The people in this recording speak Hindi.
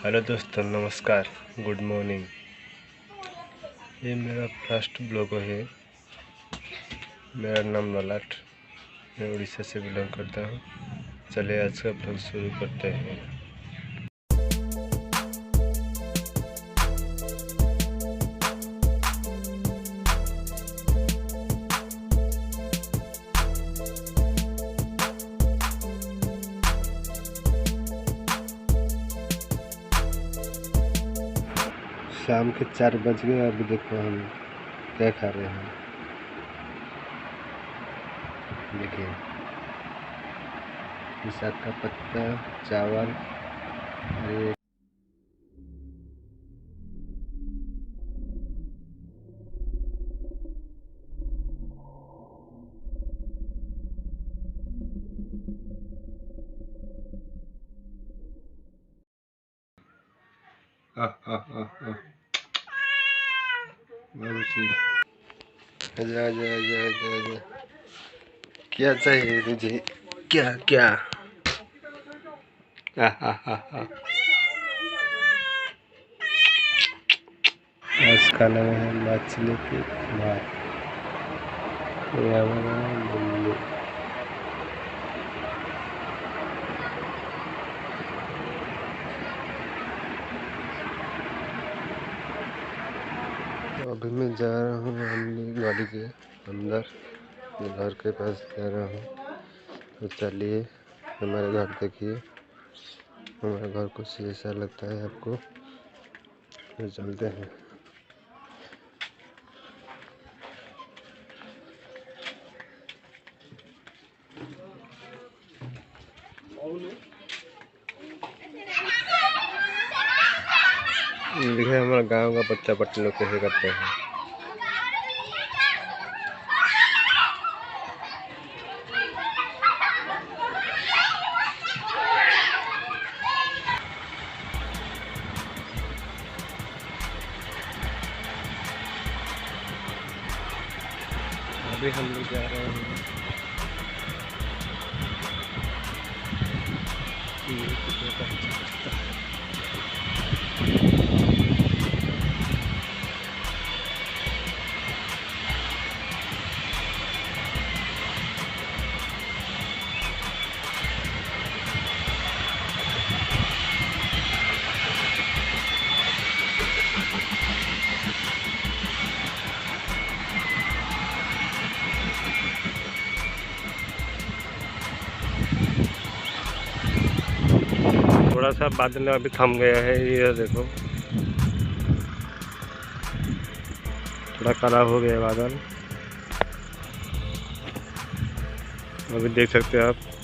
हेलो दोस्तों, नमस्कार, गुड मॉर्निंग। ये मेरा फर्स्ट ब्लॉग है। मेरा नाम ललाट, मैं उड़ीसा से बिलोंग करता हूँ। चलिए आज का ब्लॉग शुरू करते हैं। शाम के 4 बज गए। अभी देखो हम क्या खा रहे हैं। देखिए, साग का पत्ता, चावल और ये आजा आजा आजा आजा आजा। क्या चाहिए तुझे? क्या क्या? आज खाना में है मछली की भात। तो अभी मैं जा रहा हूँ अपनी गाड़ी के अंदर, घर के पास जा रहा हूँ। तो चलिए हमारे घर देखिए, हमारा घर कुछ ऐसा लगता है आपको। तो चलते हैं। देखिए हमारा गांव का बच्चा पट्टी लोग कैसे करते हैं। अभी हम लोग जा रहे हैं थोड़ा सा बादल अभी थम गया है। ये देखो, थोड़ा काला हो गया बादल। अभी देख सकते हैं आप।